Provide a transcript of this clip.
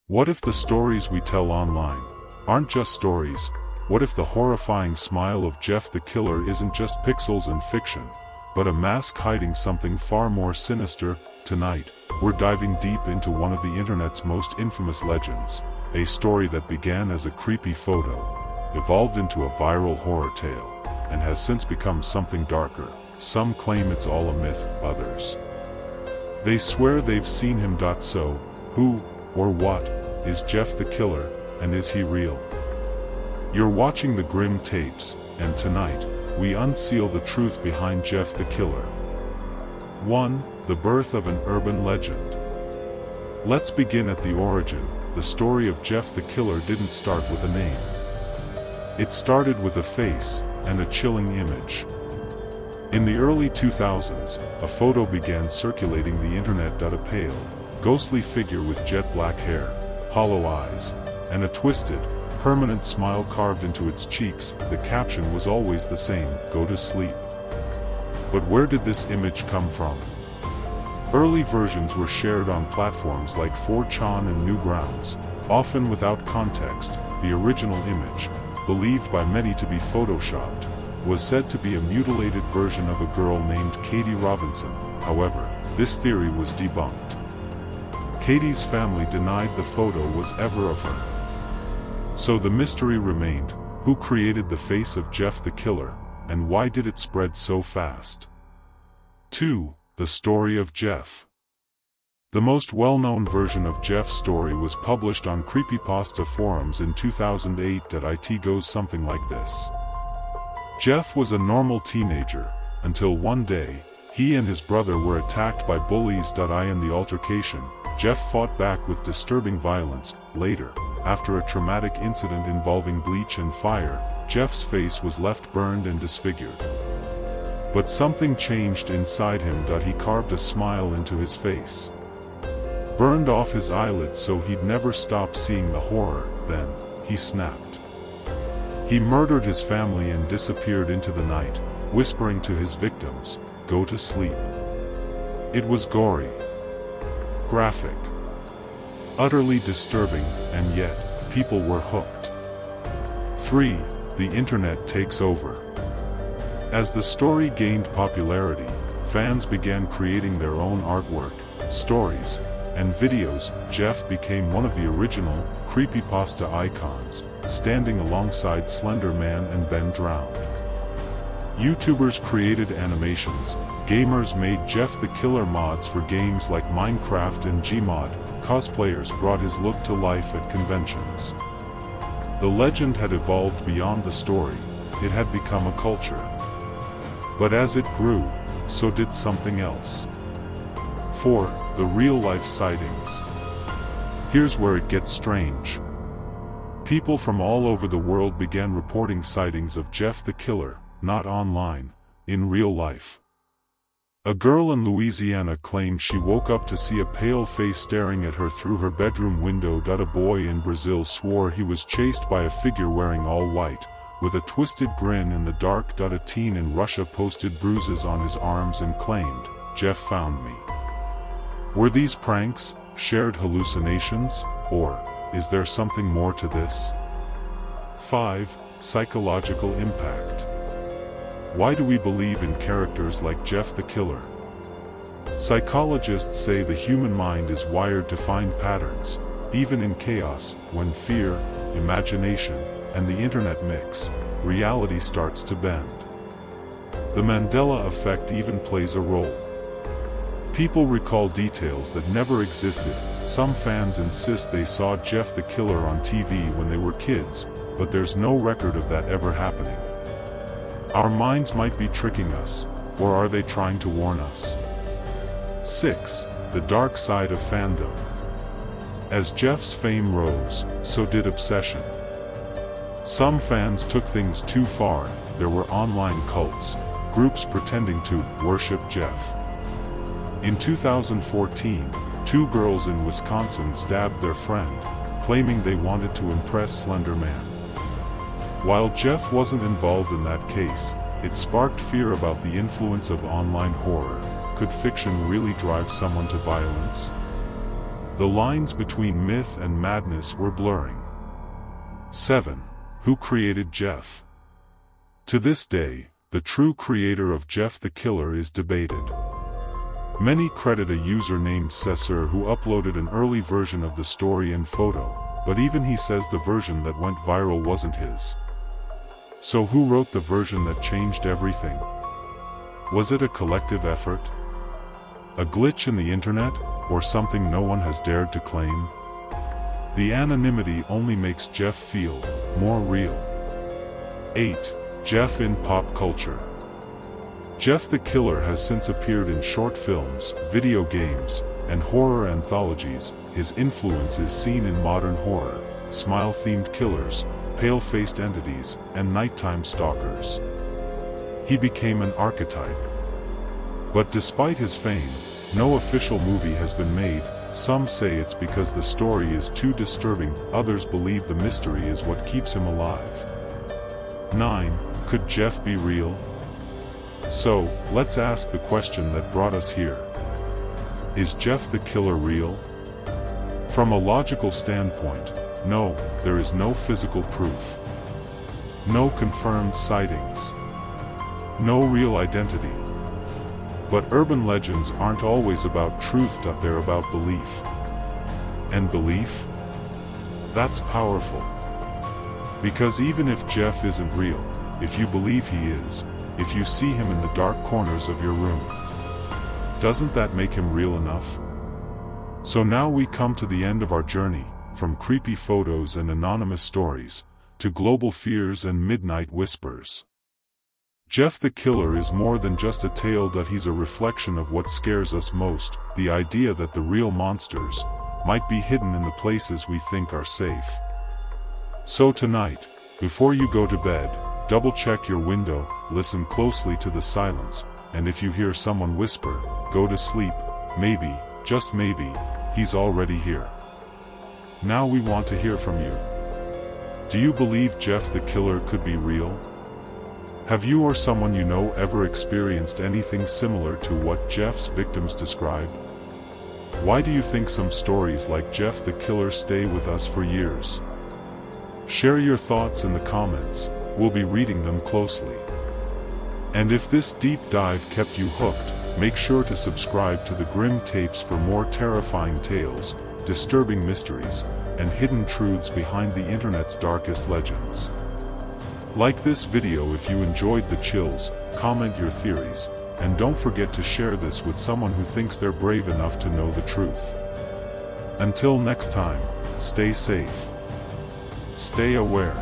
What if the stories we tell online aren't just stories? What if the horrifying smile of Jeff the Killer isn't just pixels and fiction, but a mask hiding something far more sinister? Tonight, we're diving deep into one of the internet's most infamous legends, a story that began as a creepy photo, evolved into a viral horror tale, and has since become something darker. Some claim it's all a myth, others they swear they've seen him. So, who, or what, is Jeff the Killer, and is he real? You're watching The Grim Tapes, and tonight, we unseal the truth behind Jeff the Killer. 1. The birth of an urban legend. Let's begin at the origin. The story of Jeff the Killer didn't start with a name. It started with a face, and a chilling image. In the early 2000s, a photo began circulating the internet. A pale, ghostly figure with jet black hair, hollow eyes, and a twisted, permanent smile carved into its cheeks. The caption was always the same: "Go to sleep." But where did this image come from? Early versions were shared on platforms like 4chan and Newgrounds, often without context. The original image, believed by many to be photoshopped, was said to be a mutilated version of a girl named Katie Robinson. However, this theory was debunked. Katie's family denied the photo was ever of her. So the mystery remained: who created the face of Jeff the Killer, and why did it spread so fast? 2. The story of Jeff. The most well-known version of Jeff's story was published on Creepypasta forums in 2008. It goes something like this. Jeff was a normal teenager, until one day, he and his brother were attacked by bullies. In the altercation, Jeff fought back with disturbing violence. Later, after a traumatic incident involving bleach and fire, Jeff's face was left burned and disfigured. But something changed inside him. He carved a smile into his face, burned off his eyelids so he'd never stop seeing the horror. Then, he snapped. He murdered his family and disappeared into the night, whispering to his victims, "Go to sleep." It was gory, graphic, utterly disturbing, and yet, people were hooked. 3. The internet takes over. As the story gained popularity, fans began creating their own artwork, stories, and videos. Jeff became one of the original creepypasta icons, standing alongside Slender Man and Ben Drowned. YouTubers created animations, gamers made Jeff the Killer mods for games like Minecraft and Gmod, cosplayers brought his look to life at conventions. The legend had evolved beyond the story, it had become a culture. But as it grew, so did something else. 4. The real-life sightings. Here's where it gets strange. People from all over the world began reporting sightings of Jeff the Killer, not online, in real life. A girl in Louisiana claimed she woke up to see a pale face staring at her through her bedroom window. A boy in Brazil swore he was chased by a figure wearing all white, with a twisted grin in the dark. A teen in Russia posted bruises on his arms and claimed, "Jeff found me." Were these pranks, shared hallucinations, or is there something more to this? 5. Psychological impact. Why do we believe in characters like Jeff the Killer? Psychologists say the human mind is wired to find patterns, even in chaos. When fear, imagination, and the internet mix, reality starts to bend. The Mandela effect even plays a role. People recall details that never existed. Some fans insist they saw Jeff the Killer on TV when they were kids, but there's no record of that ever happening. Our minds might be tricking us, or are they trying to warn us? 6. The dark side of fandom. As Jeff's fame rose, so did obsession. Some fans took things too far. There were online cults, groups pretending to worship Jeff. In 2014, 2 girls in Wisconsin stabbed their friend, claiming they wanted to impress Slender Man. While Jeff wasn't involved in that case, it sparked fear about the influence of online horror. Could fiction really drive someone to violence? The lines between myth and madness were blurring. 7. Who created Jeff? To this day, the true creator of Jeff the Killer is debated. Many credit a user named Cesar who uploaded an early version of the story and photo, but even he says the version that went viral wasn't his. So who wrote the version that changed everything? Was it a collective effort? A glitch in the internet, or something no one has dared to claim? The anonymity only makes Jeff feel more real. 8. Jeff in pop culture. Jeff the Killer has since appeared in short films, video games, and horror anthologies. His influence is seen in modern horror, smile-themed killers, pale-faced entities, and nighttime stalkers. He became an archetype. But despite his fame, no official movie has been made. Some say it's because the story is too disturbing, others believe the mystery is what keeps him alive. 9. Could Jeff be real? So, let's ask the question that brought us here. Is Jeff the Killer real? From a logical standpoint, no, there is no physical proof. No confirmed sightings. No real identity. But urban legends aren't always about truth, they're about belief. And belief? That's powerful. Because even if Jeff isn't real, if you believe he is, if you see him in the dark corners of your room, doesn't that make him real enough? So now we come to the end of our journey, from creepy photos and anonymous stories, to global fears and midnight whispers. Jeff the Killer is more than just a tale, that he's a reflection of what scares us most, the idea that the real monsters might be hidden in the places we think are safe. So tonight, before you go to bed, double-check your window, listen closely to the silence, and if you hear someone whisper, go to sleep. Maybe, just maybe, he's already here. Now we want to hear from you. Do you believe Jeff the Killer could be real? Have you or someone you know ever experienced anything similar to what Jeff's victims described? Why do you think some stories like Jeff the Killer stay with us for years? Share your thoughts in the comments, we'll be reading them closely. And if this deep dive kept you hooked, make sure to subscribe to the Grim Tapes for more terrifying tales, disturbing mysteries, and hidden truths behind the internet's darkest legends. Like this video if you enjoyed the chills, comment your theories, and don't forget to share this with someone who thinks they're brave enough to know the truth. Until next time, stay safe. Stay aware.